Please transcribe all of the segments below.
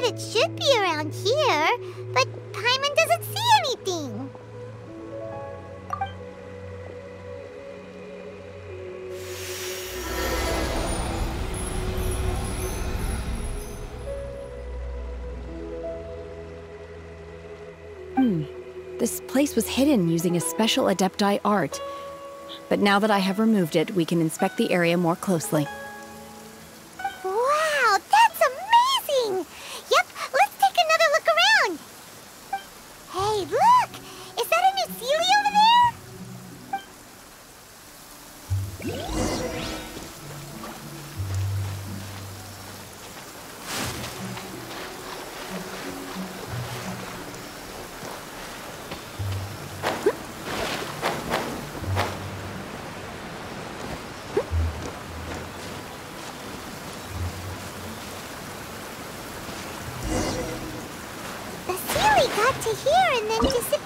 It should be around here, but Paimon doesn't see anything. This place was hidden using a special Adepti art. But now that I have removed it, we can inspect the area more closely. Wow, that's amazing! Yep, let's take another look around. Hey, look! Is that a new Sealy over there? Got to here and then disappeared.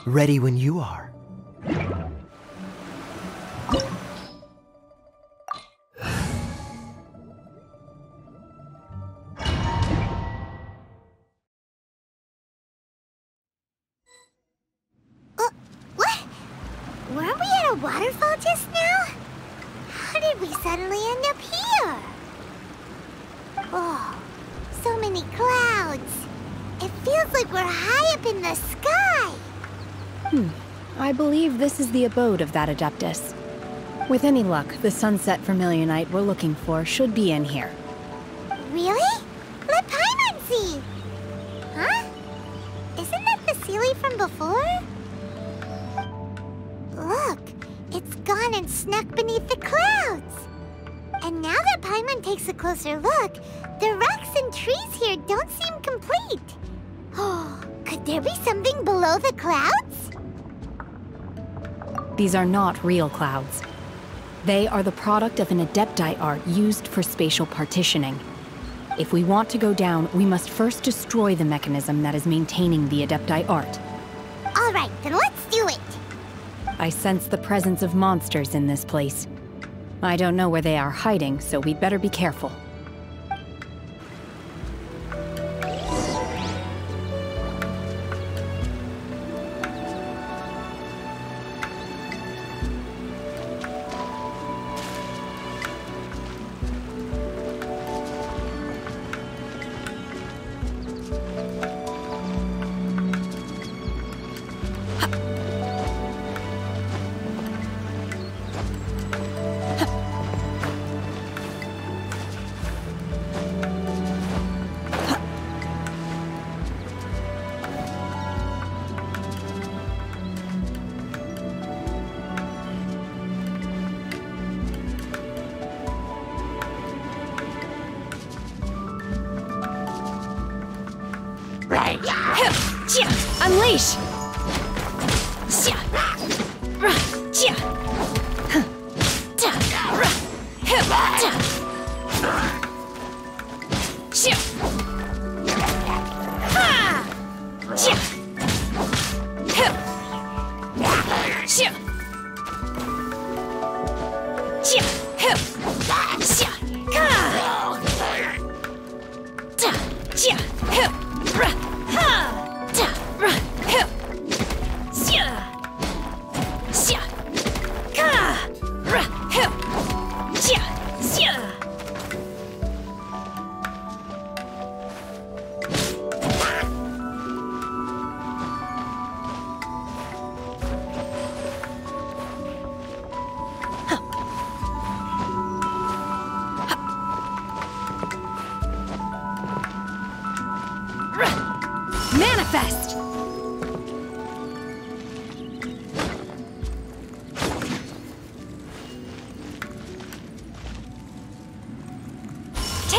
Ready when you are. Weren't we at a waterfall just now? How did we suddenly end up here? Oh, so many clouds. It feels like we're high up in the sky. I believe this is the abode of that Adeptus. With any luck, the sunset vermilionite we're looking for should be in here. Really? Let Paimon see. Huh? Isn't that the Sealy from before? Look, it's gone and snuck beneath the clouds. And now that Paimon takes a closer look, the rocks and trees here don't seem complete. Oh, could there be something below the clouds? These are not real clouds. They are the product of an Adepti art used for spatial partitioning. If we want to go down, we must first destroy the mechanism that is maintaining the Adepti art. All right, then let's do it. I sense the presence of monsters in this place. I don't know where they are hiding, so we'd better be careful. Unleash!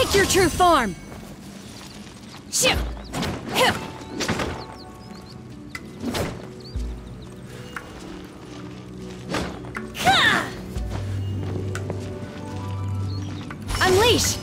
Take your true form! Unleash!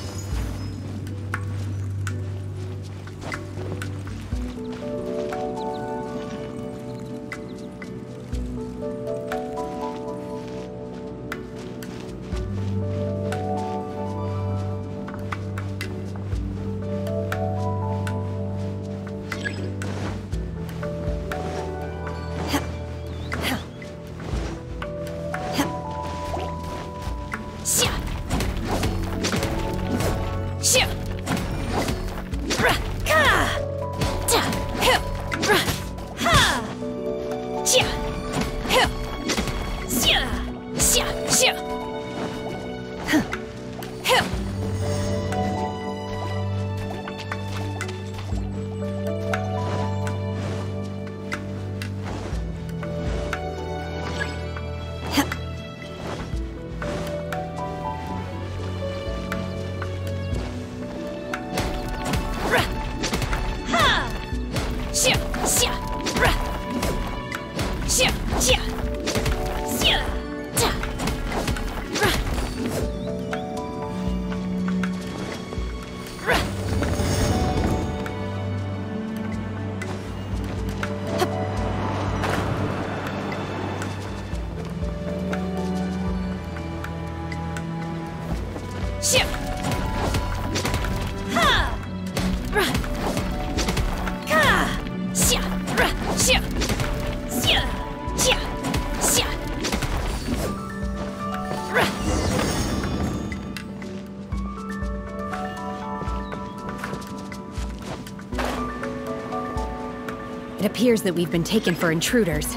It appears that we've been taken for intruders.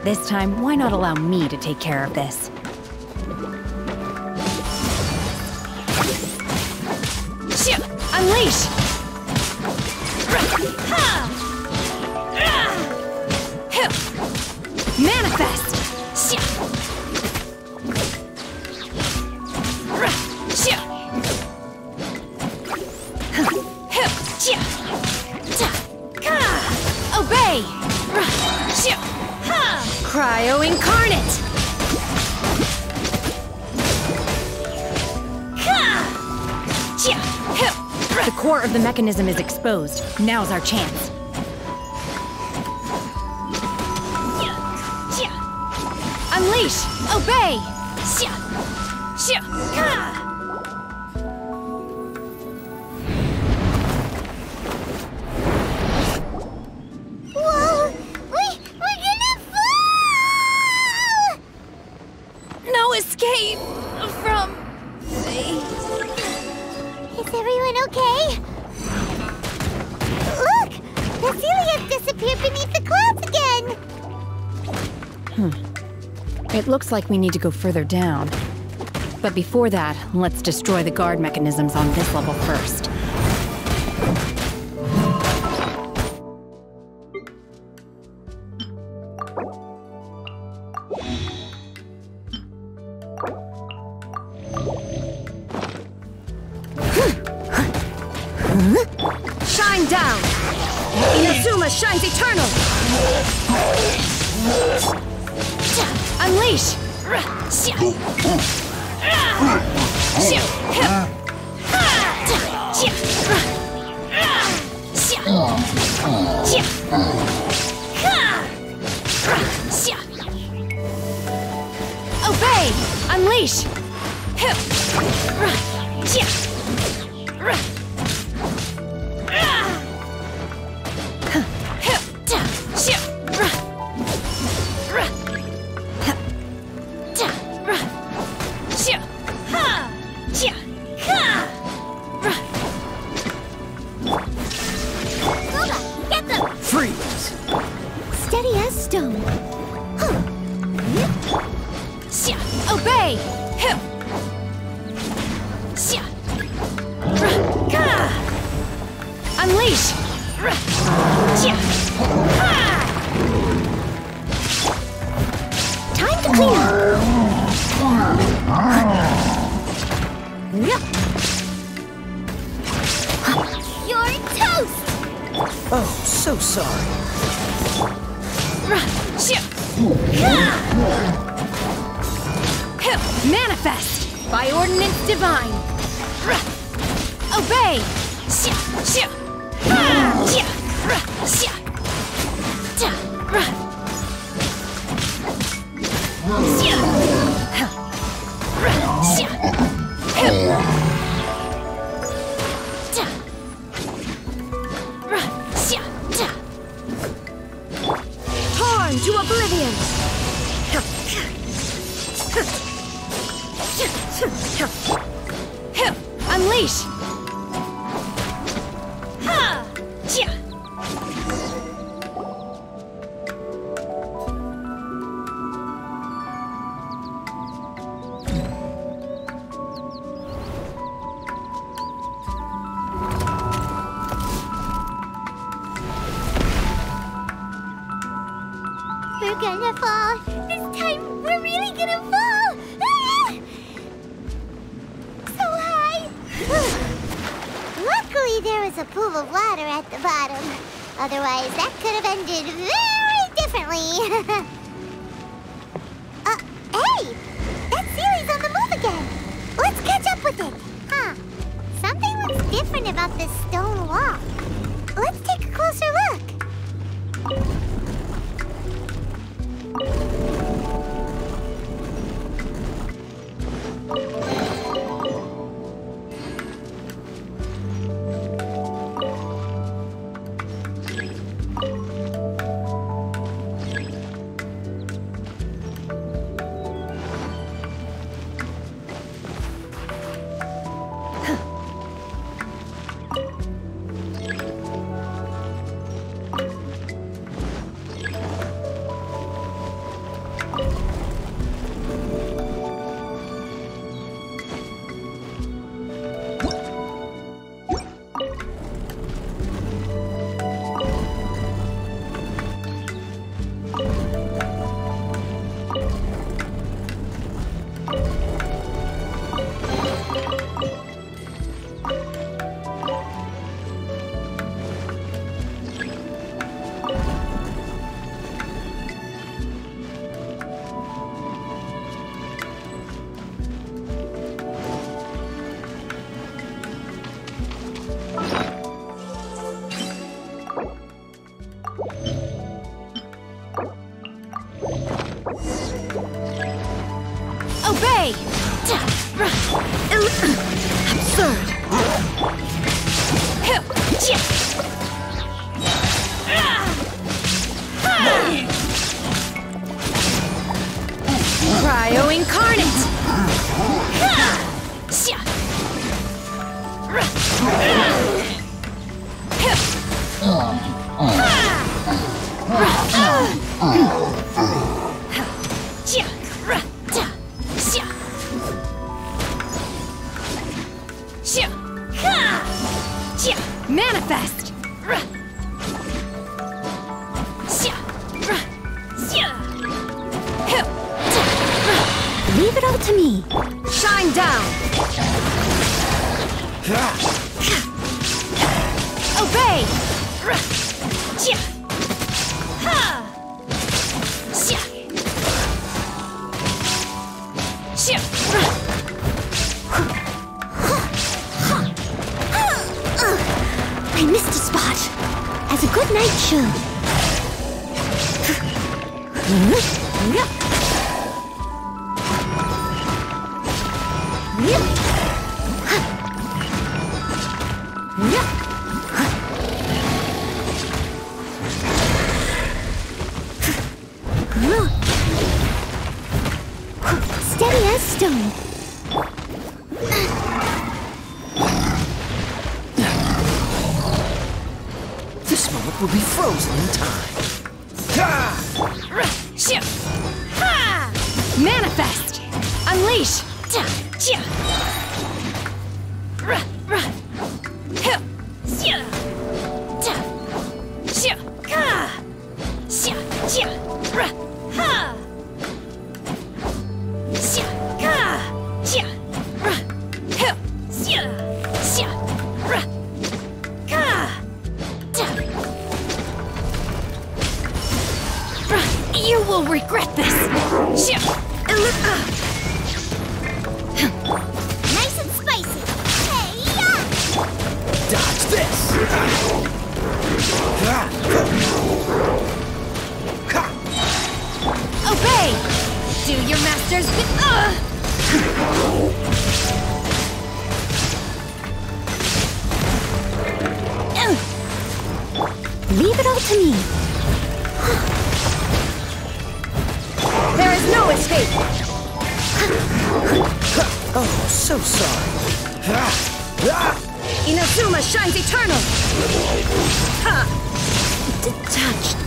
This time, why not allow me to take care of this? Unleash! Manifest! Obey! Cryo Incarnate! The core of the mechanism is exposed. Now's our chance. Unleash! Obey! Whoa! We're gonna fall! No escape from me. Is everyone okay? Look! The Celiac disappeared beneath the clouds again! It looks like we need to go further down. But before that, let's destroy the guard mechanisms on this level first. Shine down! Inazuma shines eternal! Unleash! Obey! Unleash! Freeze! Steady as stone. Obey! Unleash! Time to clean up. so sorry. Manifest! By ordinance divine! Obey! Torn to oblivion! Unleash! We're gonna fall. This time, we're really gonna fall. Ah! So high. Luckily, there was a pool of water at the bottom. Otherwise, that could have ended very differently. Hey! That Sealy's on the move again. Let's catch up with it. Huh. Something looks different about this stone wall. Let's take a closer look. Obey! Absurd! Cryo incarnate! Manifest! Leave it all to me. Shine down! Obey! I missed a spot, as a good knight should. Steady as stone. This moment will be frozen in time. Manifest! Unleash! Obey! Do your master's Leave it all to me. There is no escape! Oh, so sorry. Inazuma shines eternal! Detached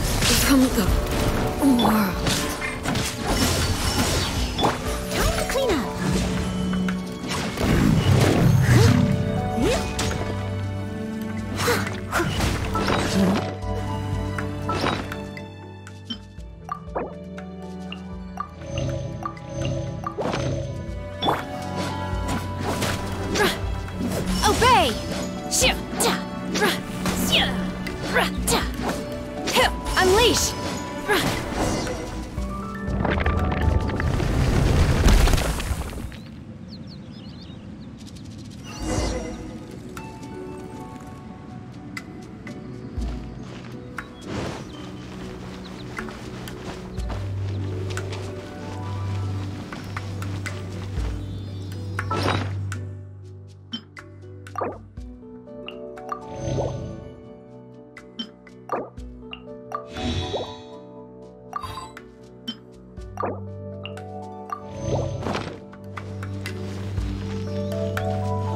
from the world. Time to clean up. Obey! Unleash!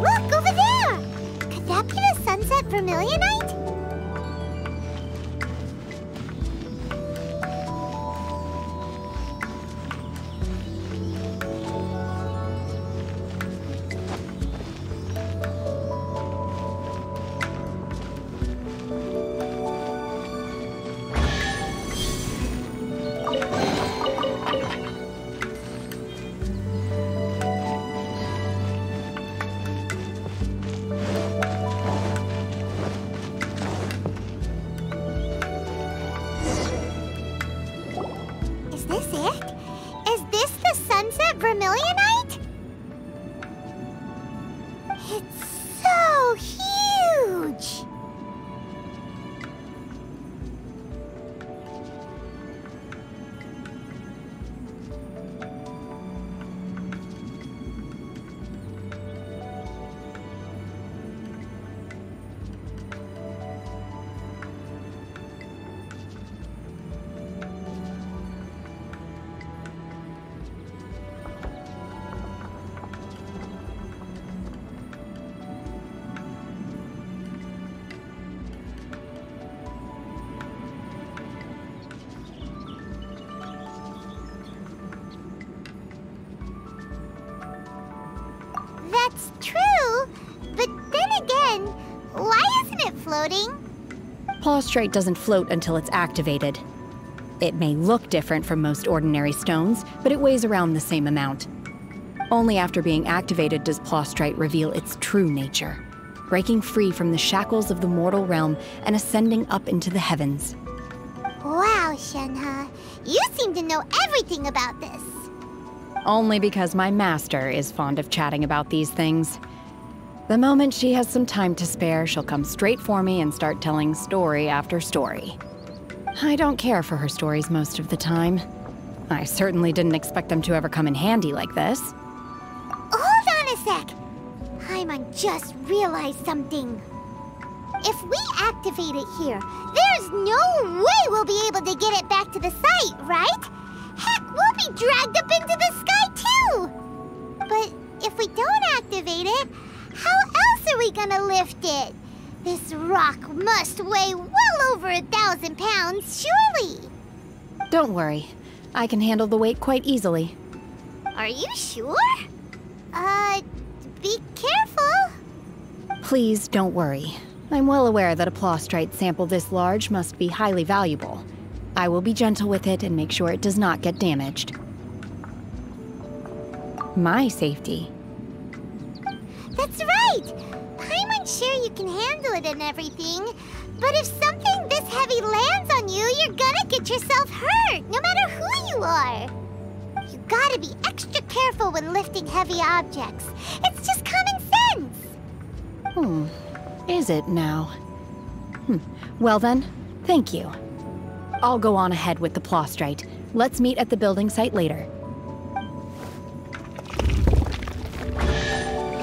Look, over there! Could that be the sunset vermilionite? Is this it? Is this the sunset vermilionite? It's so huge! That's true, but then again, why isn't it floating? Plaustrite doesn't float until it's activated. It may look different from most ordinary stones, but it weighs around the same amount. Only after being activated does Plaustrite reveal its true nature, breaking free from the shackles of the mortal realm and ascending up into the heavens. Wow, Shenhe, you seem to know everything about this. Only because my master is fond of chatting about these things. The moment she has some time to spare, she'll come straight for me and start telling story after story. I don't care for her stories most of the time. I certainly didn't expect them to ever come in handy like this. Hold on a sec. Paimon just realized something. If we activate it here, there's no way we'll be able to get it back to the site, right? Heck, we'll be dragged up into the sky too! But if we don't activate it, how else are we gonna lift it? This rock must weigh well over 1,000 pounds, surely! Don't worry. I can handle the weight quite easily. Are you sure? Be careful! Please don't worry. I'm well aware that a Plaustrite sample this large must be highly valuable. I will be gentle with it and make sure it does not get damaged. My safety. That's right! Paimon's sure you can handle it and everything, but if something this heavy lands on you, you're gonna get yourself hurt, no matter who you are. You gotta be extra careful when lifting heavy objects. It's just common sense. Is it now? Well then, Thank you. I'll go on ahead with the Plostrite. Let's meet at the building site later.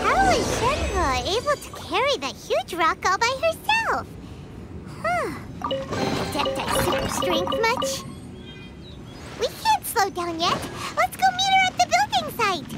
How is Shenhe able to carry that huge rock all by herself? Huh. Adepti super strength much? We can't slow down yet. Let's go meet her at the building site.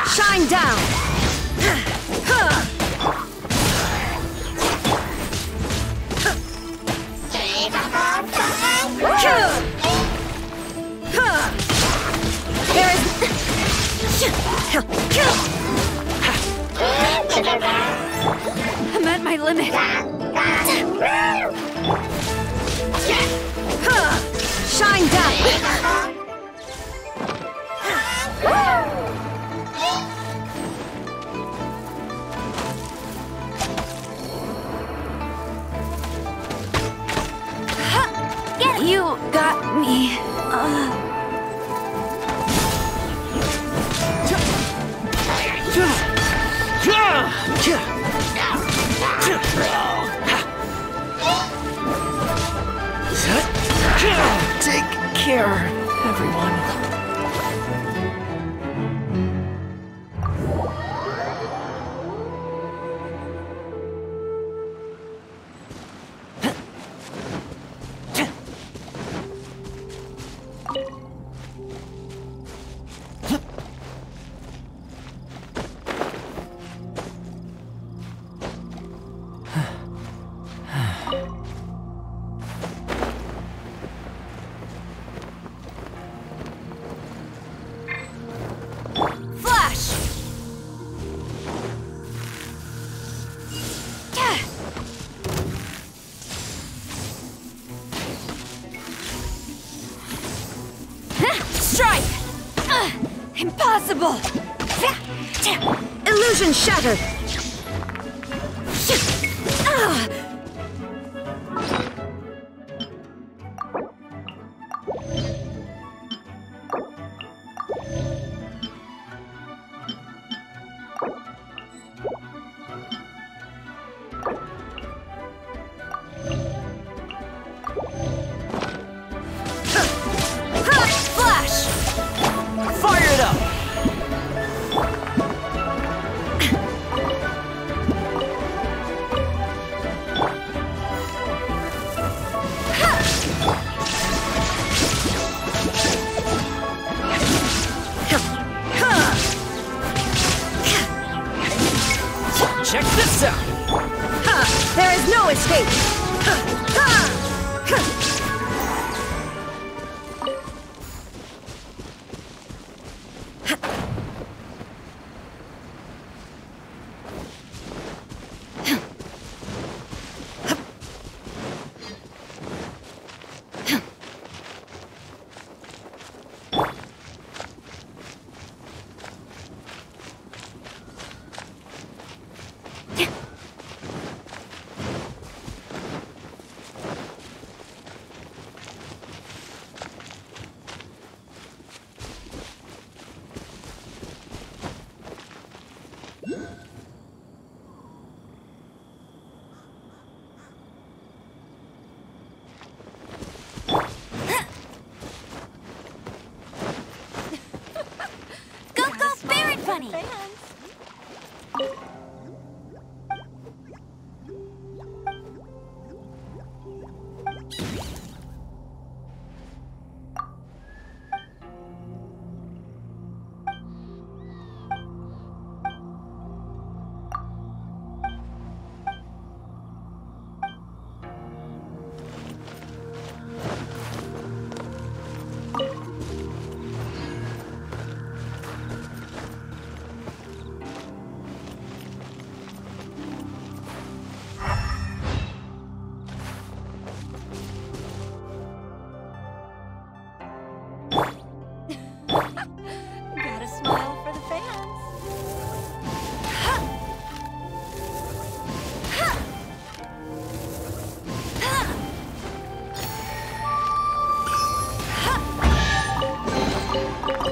Shine down! There is... I'm at my limit. Shine down! You got me. Take care, everyone. Impossible! Illusion shattered! me. Gotta smile for the fans.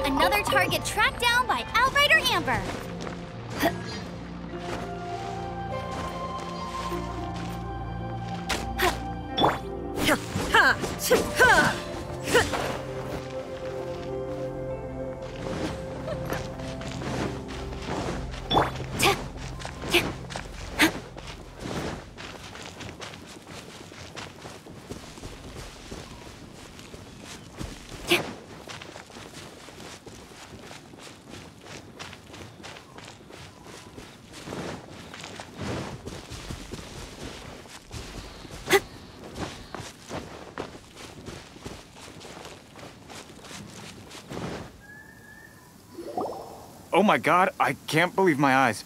Another target tracked down by Outrider Amber. Oh my god, I can't believe my eyes.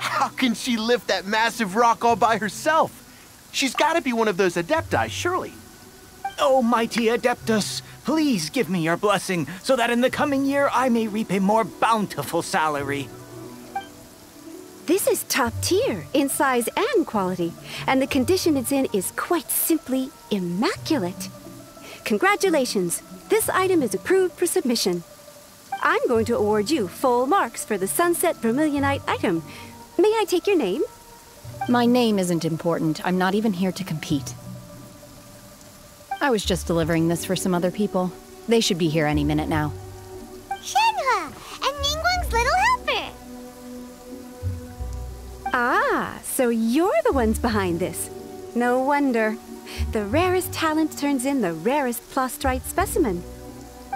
How can she lift that massive rock all by herself? She's got to be one of those Adepti, surely. Oh, mighty Adeptus, please give me your blessing so that in the coming year I may reap a more bountiful salary. This is top tier in size and quality, and the condition it's in is quite simply immaculate. Congratulations, this item is approved for submission. I'm going to award you full marks for the Sunset Vermilionite item. May I take your name? My name isn't important. I'm not even here to compete. I was just delivering this for some other people. They should be here any minute now. Shenhe and Ningguang's little helper. Ah, so you're the ones behind this. No wonder. The rarest talent turns in the rarest plastrite specimen.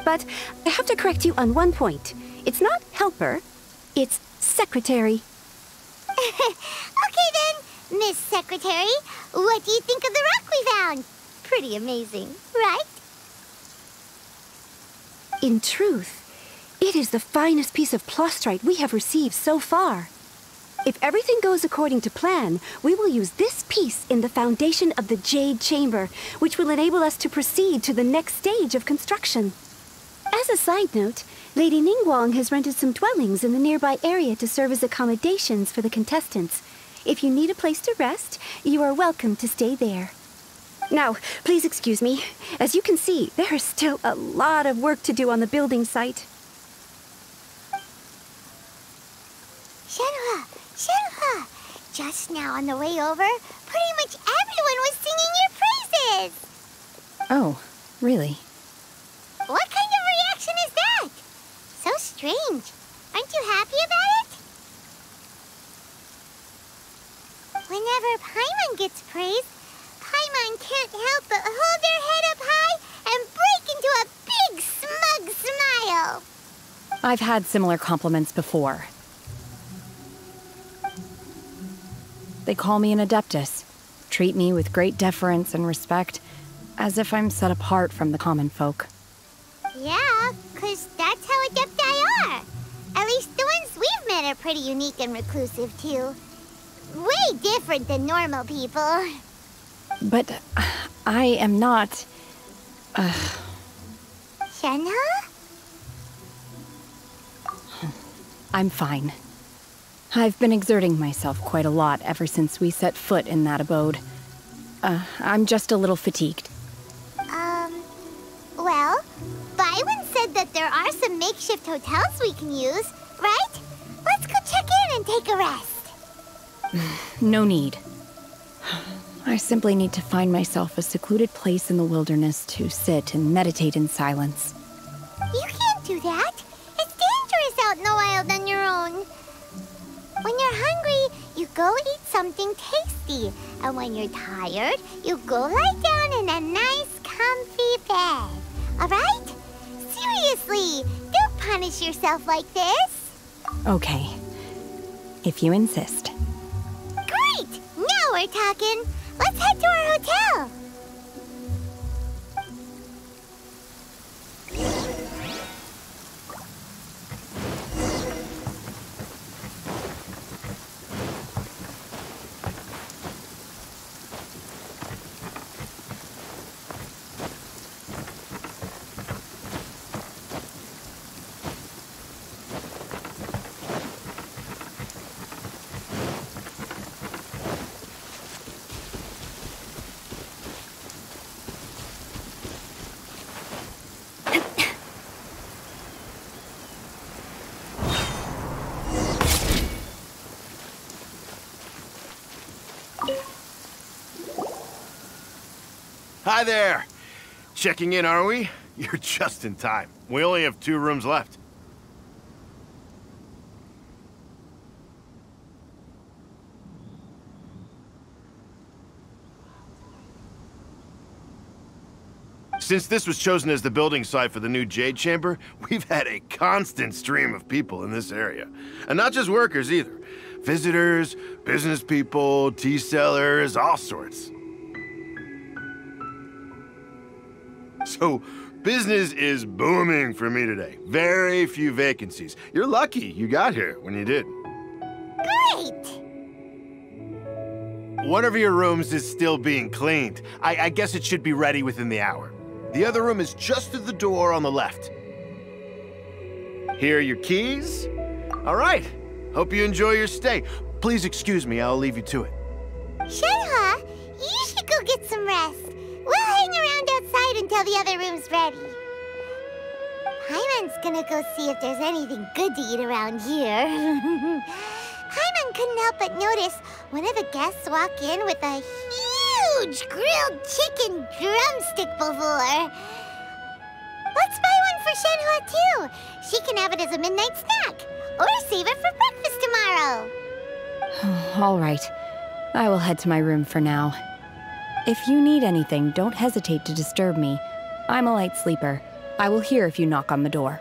But I have to correct you on one point. It's not helper, it's secretary. Okay then, Miss Secretary, what do you think of the rock we found? Pretty amazing, right? In truth, it is the finest piece of plastrite we have received so far. If everything goes according to plan, we will use this piece in the foundation of the Jade Chamber, which will enable us to proceed to the next stage of construction. As a side note, Lady Ningguang has rented some dwellings in the nearby area to serve as accommodations for the contestants. If you need a place to rest, you are welcome to stay there. Now, please excuse me. As you can see, there is still a lot of work to do on the building site. Shenhe, Shenhe! Just now on the way over, pretty much everyone was singing your praises! Oh, really? What kind of reaction is that? So strange. Aren't you happy about it? Whenever Paimon gets praised, Paimon can't help but hold their head up high and break into a big smug smile. I've had similar compliments before. They call me an Adeptus, treat me with great deference and respect, as if I'm set apart from the common folk. Yeah, 'cause that's how Adepti are. At least the ones we've met are pretty unique and reclusive, too. Way different than normal people. But I am not... Shenhe? I'm fine. I've been exerting myself quite a lot ever since we set foot in that abode. I'm just a little fatigued. Well, Byron said that there are some makeshift hotels we can use, right? Let's go check in and take a rest. No need. I simply need to find myself a secluded place in the wilderness to sit and meditate in silence. You can't do that. It's dangerous out in the wild on your own. When you're hungry, you go eat something tasty. And when you're tired, you go lie down in a nice, comfy bed. All right? Seriously, don't punish yourself like this. Okay. If you insist. Great! Now we're talking. Let's head to our hotel. Hi there. Checking in, are we? You're just in time. We only have 2 rooms left. Since this was chosen as the building site for the new Jade Chamber, we've had a constant stream of people in this area. And not just workers either. Visitors, business people, tea sellers, all sorts. So, business is booming for me today. Very few vacancies. You're lucky you got here when you did. Great! One of your rooms is still being cleaned. I guess it should be ready within the hour. The other room is just through the door on the left. Here are your keys. All right. Hope you enjoy your stay. Please excuse me, I'll leave you to it. Shenhe, you should go get some rest. We'll hang around outside until the other room's ready. Paimon's gonna go see if there's anything good to eat around here. Paimon couldn't help but notice one of the guests walk in with a huge grilled chicken drumstick before. Let's buy one for Shenhe too. She can have it as a midnight snack. Or save it for breakfast tomorrow. All right. I will head to my room for now. If you need anything, don't hesitate to disturb me. I'm a light sleeper. I will hear if you knock on the door.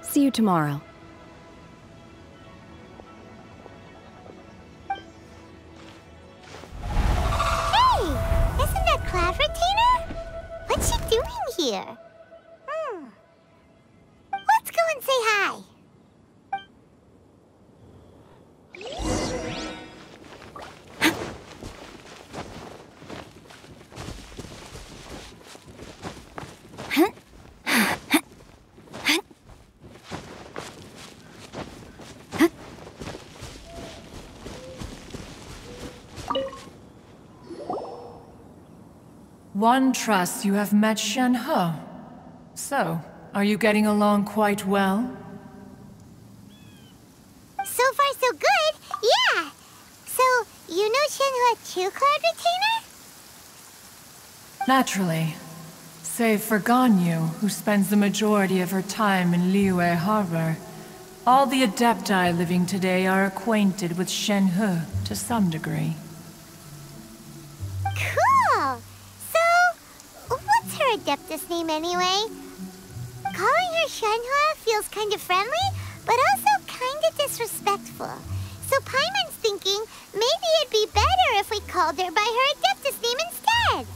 See you tomorrow. Hey! Isn't that Cloud Retainer? What's she doing here? Let's go and say hi. One trusts you have met Shenhe. So, are you getting along quite well? So far, so good. Yeah. So, you know Shenhe too, Cloud Retainer? Naturally. Save for Ganyu, who spends the majority of her time in Liyue Harbor. All the Adepti living today are acquainted with Shenhe to some degree. Cool. So, what's her Adeptus name anyway? Calling her Shenhe feels kind of friendly, but also kind of disrespectful. So Paimon's thinking maybe it'd be better if we called her by her Adeptus name instead.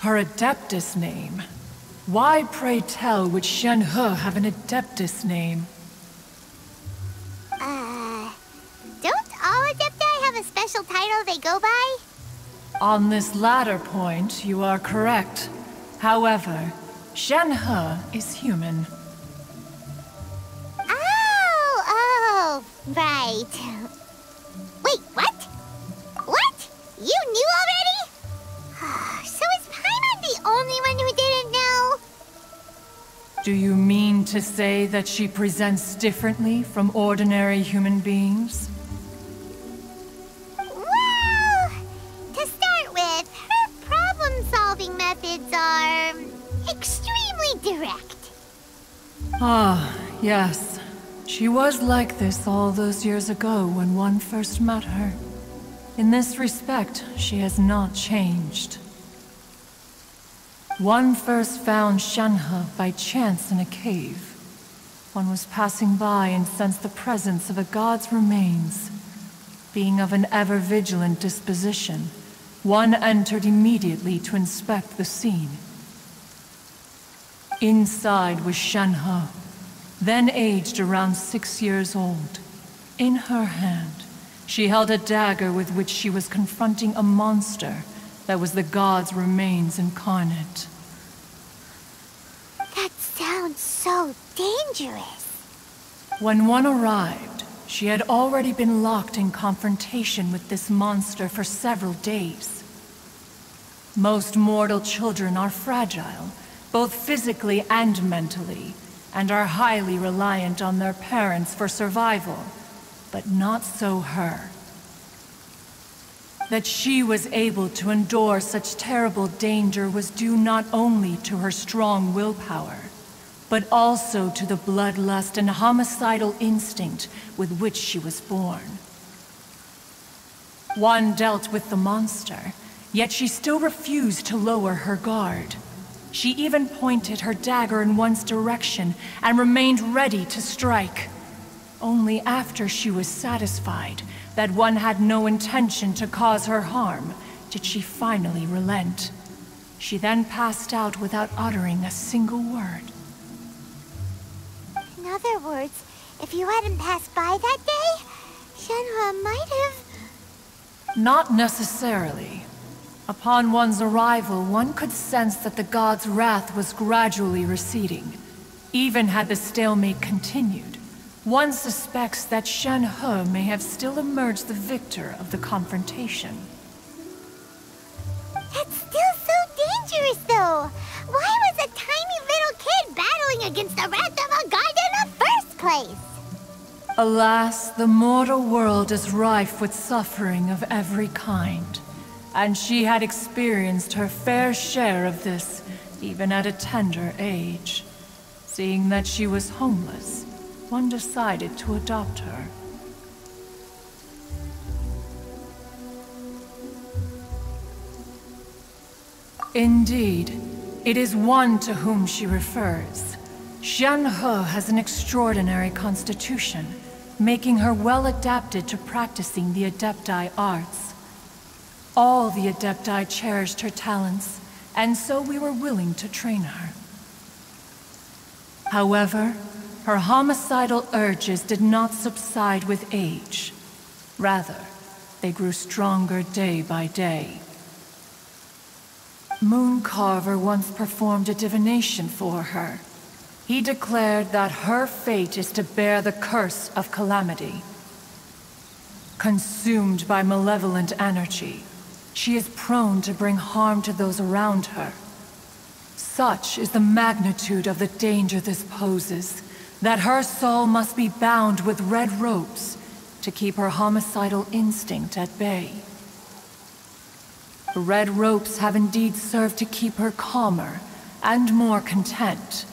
Her Adeptus name? Why, pray tell, would Shenhe have an Adeptus name? Don't all Adepti have a special title they go by? On this latter point, you are correct. However, Shenhe is human. Oh, right. Wait, what? What? You knew already? So is Paimon the only one who didn't know? Do you mean to say that she presents differently from ordinary human beings? Well, to start with, her problem-solving methods are extremely direct. Ah, yes. She was like this all those years ago when one first met her. In this respect, she has not changed. One first found Shenhe by chance in a cave. One was passing by and sensed the presence of a god's remains. Being of an ever-vigilant disposition, one entered immediately to inspect the scene. Inside was Shenhe, then aged around 6 years old. In her hand, she held a dagger with which she was confronting a monster that was the god's remains incarnate. That sounds so dangerous. When one arrived, she had already been locked in confrontation with this monster for several days. Most mortal children are fragile, both physically and mentally, and are highly reliant on their parents for survival, but not so her. That she was able to endure such terrible danger was due not only to her strong willpower, but also to the bloodlust and homicidal instinct with which she was born. One dealt with the monster, yet she still refused to lower her guard. She even pointed her dagger in one's direction and remained ready to strike. Only after she was satisfied that one had no intention to cause her harm did she finally relent. She then passed out without uttering a single word. In other words, if you hadn't passed by that day, Shenhe might have... Not necessarily. Upon one's arrival, one could sense that the god's wrath was gradually receding. Even had the stalemate continued, one suspects that Shenhe may have still emerged the victor of the confrontation. That's still so dangerous, though. Why was a tiny little kid battling against the wrath of a god in the first place? Alas, the mortal world is rife with suffering of every kind. And she had experienced her fair share of this, even at a tender age. Seeing that she was homeless, one decided to adopt her. Indeed, it is one to whom she refers. Shenhe has an extraordinary constitution, making her well adapted to practicing the Adepti arts. All the Adepti cherished her talents, and so we were willing to train her. However, her homicidal urges did not subside with age. Rather, they grew stronger day by day. Mooncarver once performed a divination for her. He declared that her fate is to bear the curse of calamity. Consumed by malevolent energy, she is prone to bring harm to those around her. Such is the magnitude of the danger this poses, that her soul must be bound with red ropes to keep her homicidal instinct at bay. The red ropes have indeed served to keep her calmer and more content.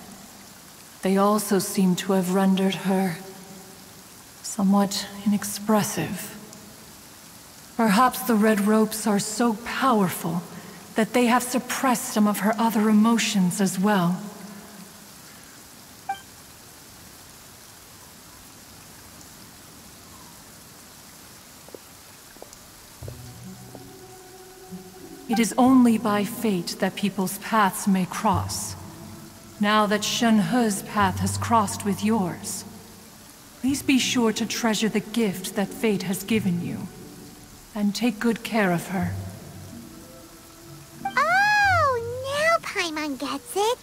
They also seem to have rendered her somewhat inexpressive. Perhaps the red ropes are so powerful that they have suppressed some of her other emotions as well. It is only by fate that people's paths may cross. Now that Shenhe's path has crossed with yours, please be sure to treasure the gift that fate has given you, and take good care of her. Ningguang gets it.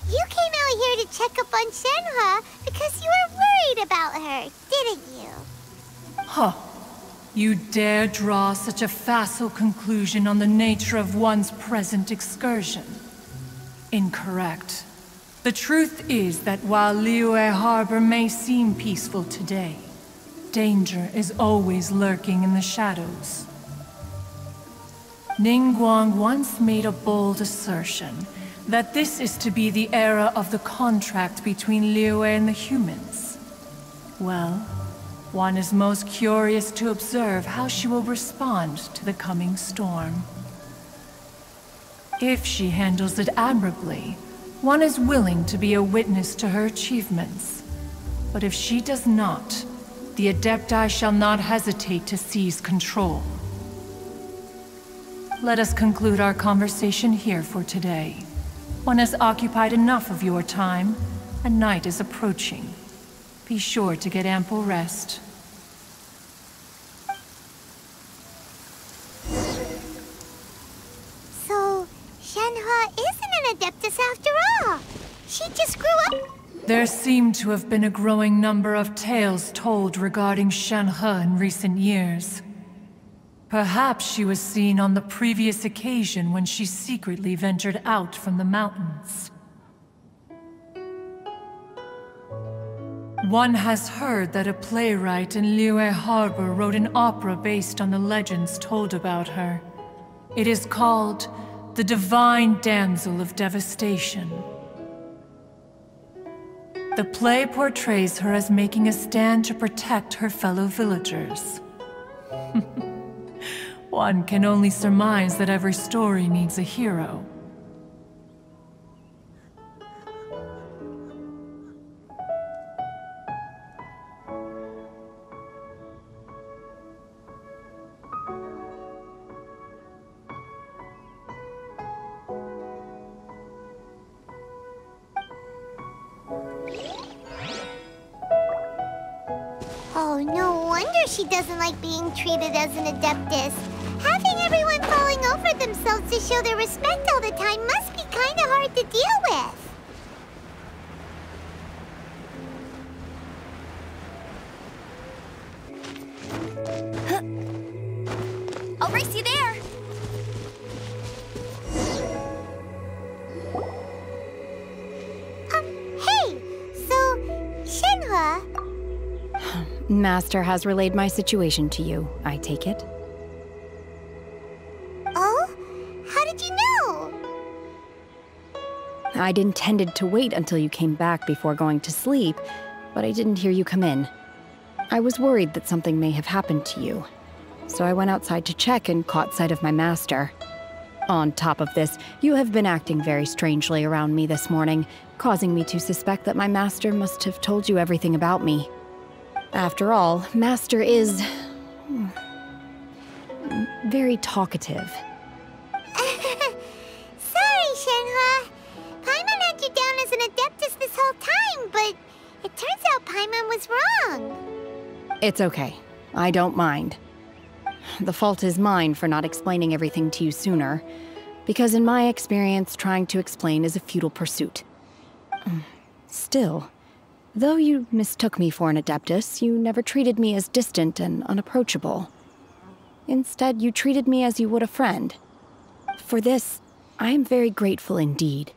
You came out here to check up on Shenhe because you were worried about her, didn't you? Huh. You dare draw such a facile conclusion on the nature of one's present excursion? Incorrect. The truth is that while Liyue Harbor may seem peaceful today, danger is always lurking in the shadows. Ningguang once made a bold assertion that this is to be the era of the contract between Liyue and the humans. Well, one is most curious to observe how she will respond to the coming storm. If she handles it admirably, one is willing to be a witness to her achievements. But if she does not, the Adepti shall not hesitate to seize control. Let us conclude our conversation here for today. One has occupied enough of your time, and night is approaching. Be sure to get ample rest. So, Shenhe isn't an Adeptus after all. She just grew up. There seem to have been a growing number of tales told regarding Shenhe in recent years. Perhaps she was seen on the previous occasion when she secretly ventured out from the mountains. One has heard that a playwright in Liyue Harbor wrote an opera based on the legends told about her. It is called The Divine Damsel of Devastation. The play portrays her as making a stand to protect her fellow villagers. One can only surmise that every story needs a hero. Oh, no wonder she doesn't like being treated as an Adeptus. Having everyone falling over themselves to show their respect all the time must be kind of hard to deal with. I'll race you there! Hey! So, Shenhe... Master has relayed my situation to you, I take it. Oh? How did you know? I'd intended to wait until you came back before going to sleep, but I didn't hear you come in. I was worried that something may have happened to you, so I went outside to check and caught sight of my master. On top of this, you have been acting very strangely around me this morning, causing me to suspect that my master must have told you everything about me. After all, Master is... very talkative. Sorry, Shenhe. Paimon had you down as an Adeptus this whole time, but it turns out Paimon was wrong. It's okay. I don't mind. The fault is mine for not explaining everything to you sooner, because in my experience, trying to explain is a futile pursuit. Still, though you mistook me for an Adeptus, you never treated me as distant and unapproachable. Instead, you treated me as you would a friend. For this, I am very grateful indeed.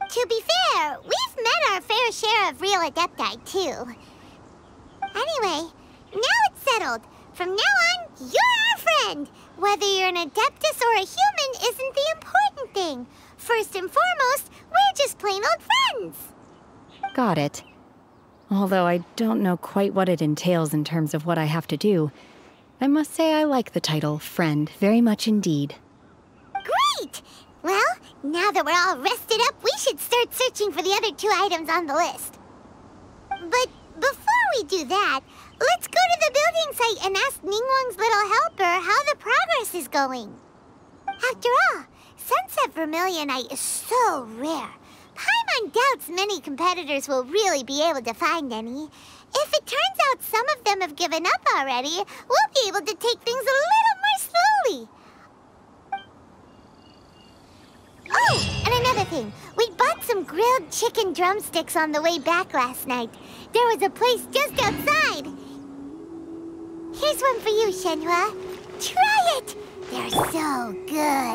To be fair, we've met our fair share of real Adepti, too. Anyway, now it's settled. From now on, you're our friend. Whether you're an Adeptus or a human isn't the important thing. First and foremost, we're just plain old friends. Got it. Although I don't know quite what it entails in terms of what I have to do, I must say I like the title, Friend, very much indeed. Great! Well, now that we're all rested up, we should start searching for the other 2 items on the list. But before we do that, let's go to the building site and ask Ningguang's little helper how the progress is going. After all, Sunset Vermilionite is so rare. Paimon doubts many competitors will really be able to find any. If it turns out some of them have given up already, we'll be able to take things a little more slowly. Oh, and another anything. We bought some grilled chicken drumsticks on the way back last night. There was a place just outside. Here's one for you, Shenhe. Try it! They're so good.